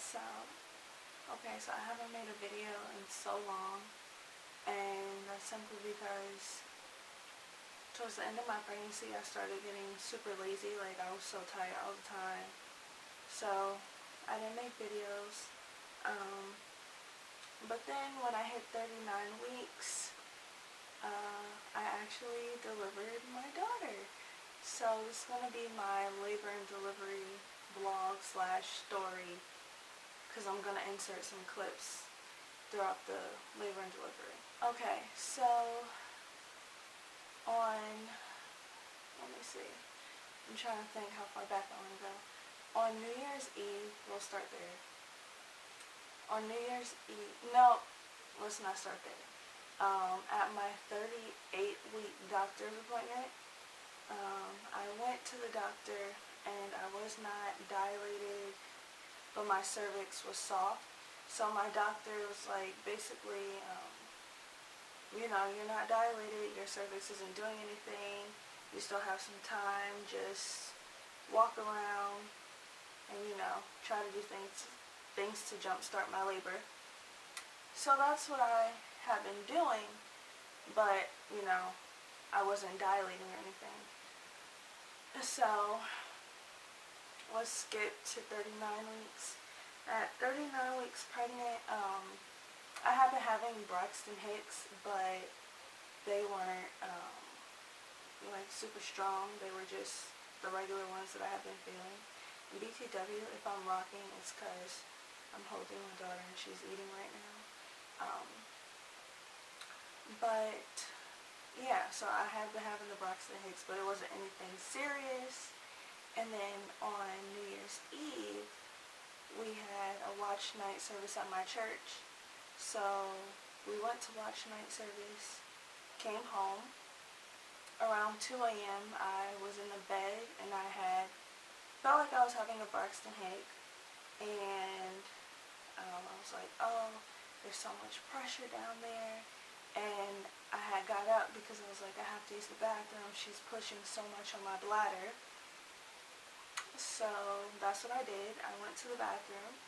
So, okay, so I haven't made a video in so long, and that's simply because towards the end of my pregnancy, I started getting super lazy. Like, I was so tired all the time. So, I didn't make videos. But then when I hit 39 weeks, I actually delivered my daughter. So, this is going to be my labor and delivery vlog / story, because I'm going to insert some clips throughout the labor and delivery. Okay, so let me see, I'm trying to think how far back I want to go. On New Year's Eve, we'll start there. On New Year's Eve, no, let's not start there. At my 38-week doctor's appointment, I went to the doctor and I was not dilated, but my cervix was soft. So my doctor was like, basically, you're not dilated, your cervix isn't doing anything, you still have some time, just walk around and, try to do things to jumpstart my labor. So that's what I have been doing, but, I wasn't dilating or anything. So, let's skip to 39 weeks. At 39 weeks pregnant, I have been having Braxton Hicks, but they weren't, super strong. They were just the regular ones that I have been feeling. And BTW, if I'm rocking, it's because I'm holding my daughter and she's eating right now. But yeah, so I have been having the Braxton Hicks, but it wasn't anything serious. And then on New Year's Eve, we had a watch night service at my church. So we went to watch night service, came home. Around 2 a.m. I was in the bed and I felt like I was having a Braxton Hick, and I was like, oh, there's so much pressure down there. And I had got up because I was like, I have to use the bathroom. She's pushing so much on my bladder. So that's what I did. I went to the bathroom,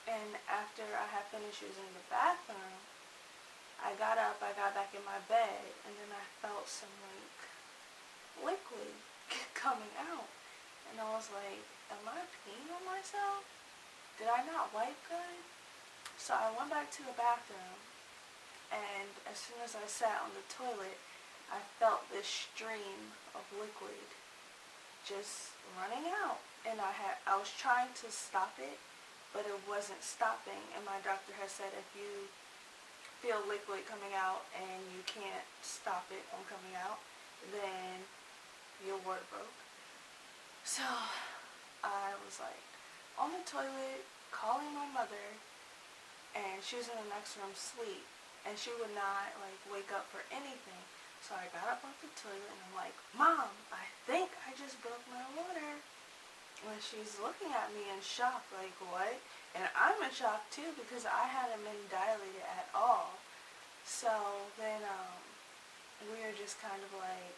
and after I had finished using the bathroom, I got up, I got back in my bed, and then I felt some liquid coming out. And I was like, am I peeing on myself? Did I not wipe good? So I went back to the bathroom, and as soon as I sat on the toilet, I felt this stream of liquid just running out. And I was trying to stop it, but it wasn't stopping. And my doctor has said if you feel liquid coming out and you can't stop it from coming out, then your water broke. So I was like on the toilet calling my mother, and she was in the next room asleep, and she would not wake up for anything. So I got up off the toilet and I'm like, Mom, I think I just broke my water. And she's looking at me in shock, like, what? And I'm in shock too, because I hadn't been dilated at all. So then we were just kind of like,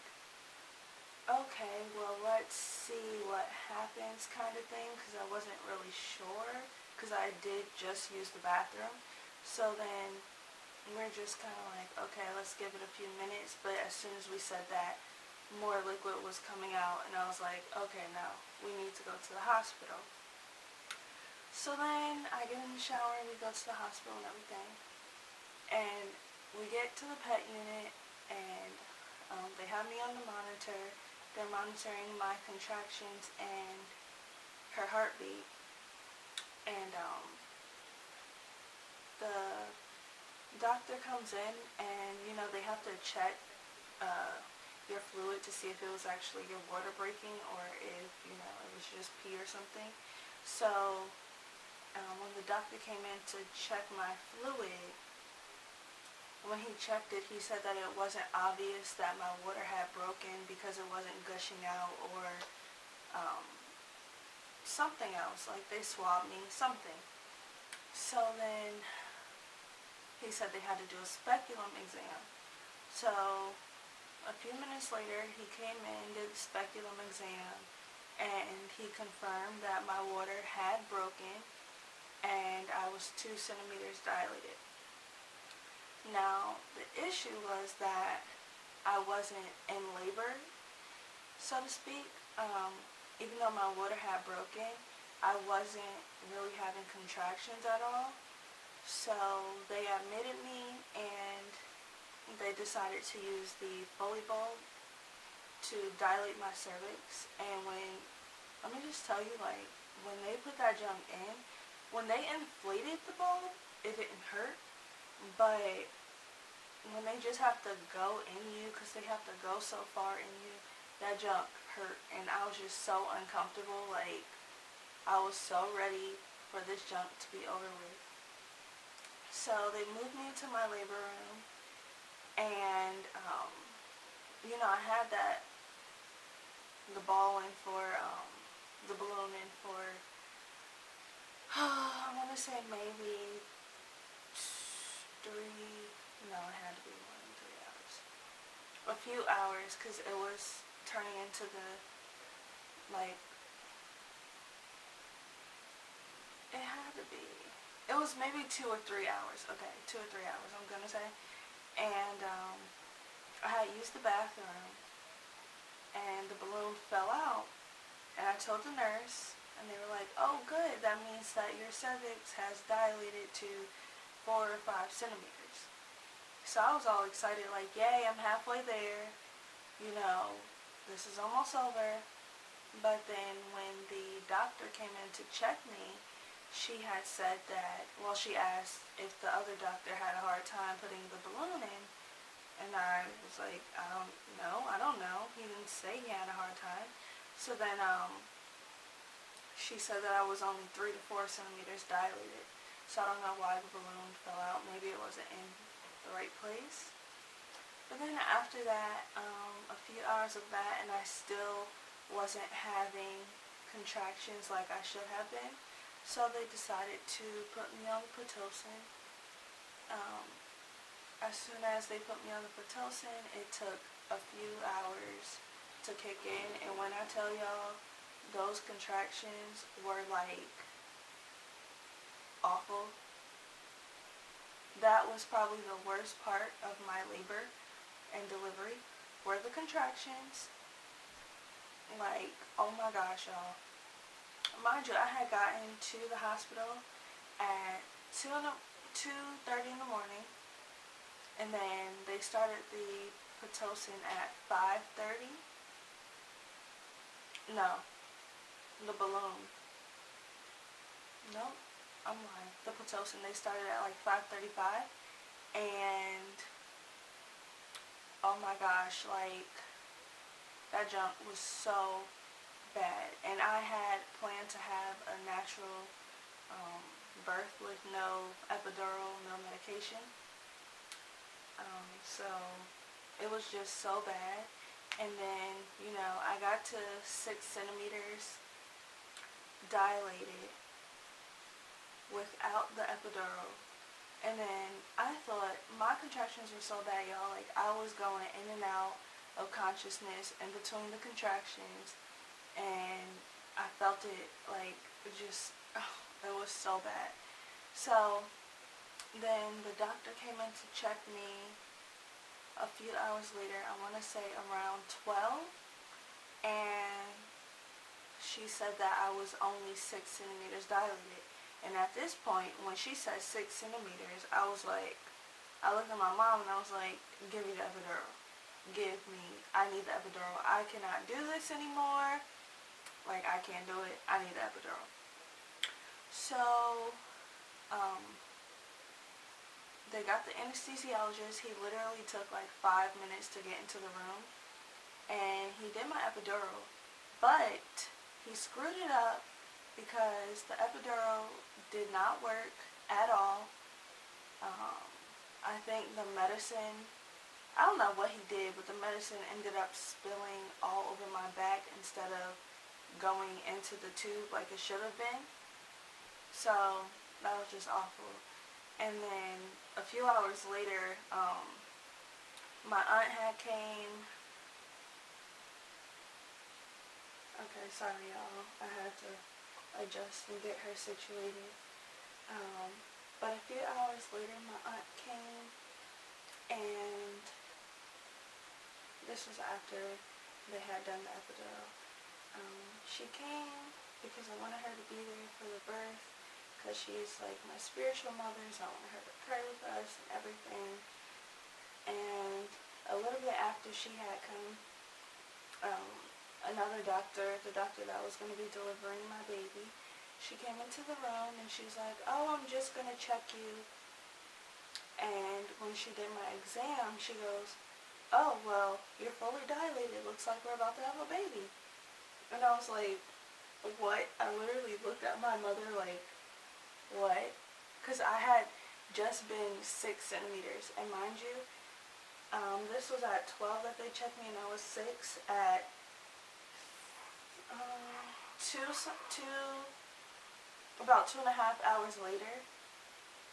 okay, well, let's see what happens kind of thing, because I wasn't really sure, because I did just use the bathroom. So then we're just kind of like, okay, let's give it a few minutes. But as soon as we said that, more liquid was coming out, and I was like, okay, now we need to go to the hospital. So then I get in the shower, we go to the hospital and everything, and we get to the pet unit, and they have me on the monitor. They're monitoring my contractions and her heartbeat, and the doctor comes in, and they have to check your fluid to see if it was actually your water breaking or if it was just pee or something. So when the doctor came in to check my fluid, when he checked it, he said that it wasn't obvious that my water had broken because it wasn't gushing out, or something else, like they swabbed me, something. So then he said they had to do a speculum exam. So a few minutes later, he came in, did the speculum exam, and he confirmed that my water had broken, and I was 2 centimeters dilated. Now, the issue was that I wasn't in labor, so to speak. Even though my water had broken, I wasn't really having contractions at all. So they admitted me, and they decided to use the Foley bulb to dilate my cervix. And let me just tell you, like, when they put that junk in, when they inflated the bulb, it didn't hurt. But when they just have to go in you, because they have to go so far in you, that junk hurt. And I was just so uncomfortable. Like, I was so ready for this junk to be over with. So they moved me into my labor room, and I had the ball in for the balloon in for I want to say maybe it had to be more than 3 hours. A few hours, because it was turning into it had to be. It was maybe 2 or 3 hours. Okay, 2 or 3 hours, I'm going to say. And I had used the bathroom, and the balloon fell out. And I told the nurse, and they were like, oh, good, that means that your cervix has dilated to 4 or 5 centimeters. So I was all excited, like, yay, I'm halfway there. This is almost over. But then when the doctor came in to check me, she had said that, she asked if the other doctor had a hard time putting the balloon in. And I was like, I don't know. He didn't say he had a hard time. So then she said that I was only 3 to 4 centimeters dilated. So I don't know why the balloon fell out. Maybe it wasn't in the right place. But then after that, a few hours of that, and I still wasn't having contractions like I should have been. So they decided to put me on the Pitocin. As soon as they put me on the Pitocin, it took a few hours to kick in. And when I tell y'all, those contractions were like awful. That was probably the worst part of my labor and delivery, were the contractions. Like, oh my gosh, y'all. Mind you, I had gotten to the hospital at 2:30 in the morning, and then they started the Pitocin at 5:30. No, the balloon. Nope, I'm lying. The Pitocin, they started at like 5:35, and oh my gosh, like, that junk was so bad. And I had planned to have a natural birth with no epidural, no medication. So it was just so bad. And then, I got to 6 centimeters dilated without the epidural. And then I thought my contractions were so bad, y'all. Like, I was going in and out of consciousness in between the contractions. And I felt it, like, it was so bad. So then the doctor came in to check me a few hours later, I want to say around 12, and she said that I was only 6 centimeters dilated. And at this point, when she said 6 centimeters, I looked at my mom and I was like, give me the epidural. I need the epidural. I cannot do this anymore. Like, I can't do it. I need the epidural. So, they got the anesthesiologist. He literally took like 5 minutes to get into the room. And he did my epidural. But he screwed it up because the epidural did not work at all. I think the medicine, I don't know what he did, but the medicine ended up spilling all over my back instead of going into the tube like it should have been. So that was just awful. And then a few hours later, my aunt had came. Okay, sorry y'all. I had to adjust and get her situated. Um, but a few hours later, my aunt came, and this was after they had done the epidural. She came because I wanted her to be there for the birth, because she's like my spiritual mother, so I wanted her to pray with us and everything. And a little bit after she had come, another doctor, the doctor that was going to be delivering my baby, she came into the room and she was like, "Oh, I'm just going to check you." And when she did my exam, she goes, "Oh, well, you're fully dilated. Looks like we're about to have a baby." And I was like, "What?" I literally looked at my mother like, "What?" Because I had just been 6 centimeters. And mind you, this was at 12 that they checked me, and I was 6 at about 2.5 hours later.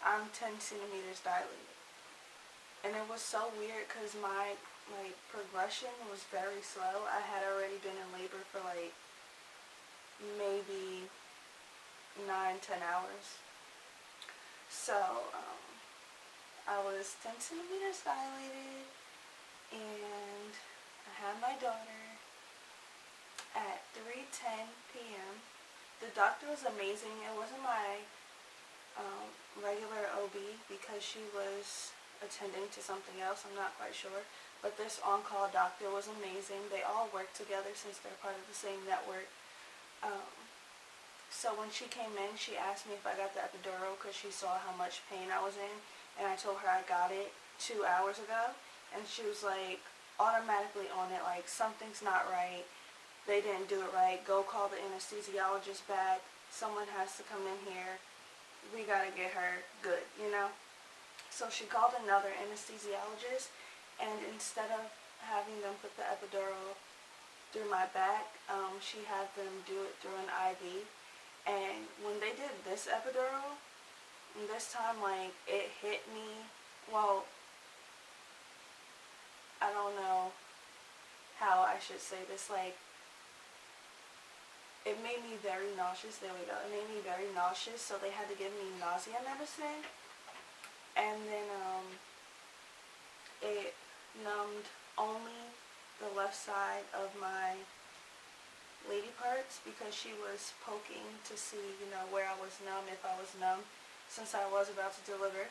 I'm 10 centimeters dilated. And it was so weird because my progression was very slow. I had already been in labor for like maybe 9-10 hours. So I was 10 centimeters dilated, and I had my daughter at 3:10 p.m. The doctor was amazing. It wasn't my regular OB because she was attending to something else. I'm not quite sure. But this on-call doctor was amazing. They all work together since they're part of the same network. So when she came in, she asked me if I got the epidural because she saw how much pain I was in. And I told her I got it 2 hours ago. And she was like automatically on it, like, something's not right. They didn't do it right. Go call the anesthesiologist back. Someone has to come in here. We got to get her good, you know? So she called another anesthesiologist, and instead of having them put the epidural through my back, she had them do it through an IV. And when they did this epidural, this time, like, it hit me, well, I don't know how I should say this, like, it made me very nauseous. There we go. It made me very nauseous, so they had to give me nausea medicine. And then it numbed only the left side of my lady parts because she was poking to see, you know, where I was numb, if I was numb, since I was about to deliver.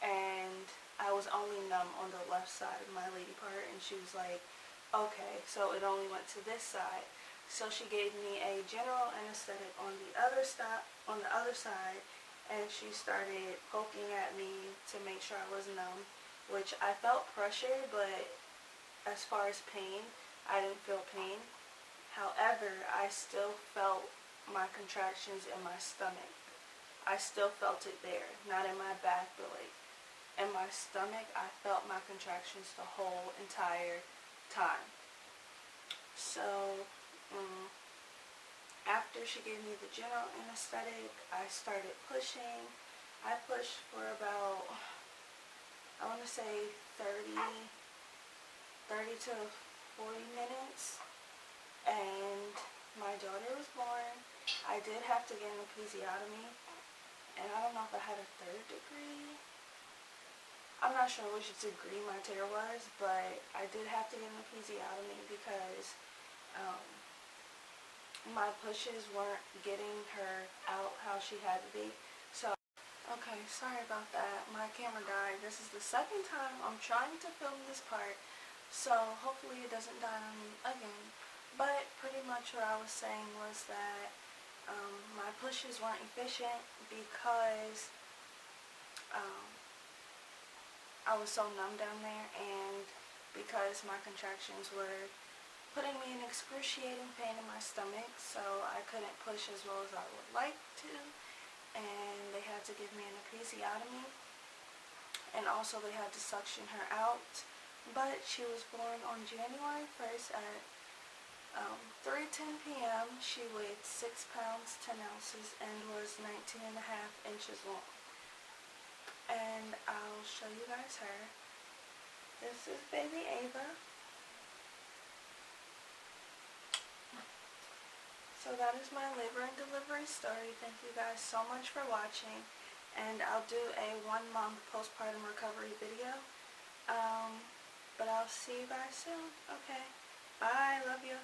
And I was only numb on the left side of my lady part, and she was like, "Okay, so it only went to this side." So she gave me a general anesthetic on the other side, and she started poking at me to make sure I was numb, which I felt pressure, but as far as pain, I didn't feel pain. However, I still felt my contractions in my stomach. I still felt it there, not in my back, but like in my stomach. I felt my contractions the whole entire time. So after she gave me the general anesthetic, I started pushing. I pushed for about, I want to say 30 to 40 minutes, and my daughter was born. I did have to get an episiotomy, and I don't know if I had a 3rd degree. I'm not sure which degree my tear was, but I did have to get an episiotomy because my pushes weren't getting her out how she had to be. So, okay, sorry about that. My camera died. This is the 2nd time I'm trying to film this part, so hopefully it doesn't die on me again. But pretty much what I was saying was that my pushes weren't efficient because I was so numb down there, and because my contractions were putting me in excruciating pain in my stomach, so I couldn't push as well as I would like to, and they had to give me an episiotomy, and also they had to suction her out. But she was born on January 1st at 3:10 p.m. She weighed 6 pounds 10 ounces and was 19.5 inches long. And I'll show you guys her. This is baby Ava. So that is my labor and delivery story. Thank you guys so much for watching. and I'll do a 1-month postpartum recovery video. But I'll see you guys soon. Okay. Bye. Love you.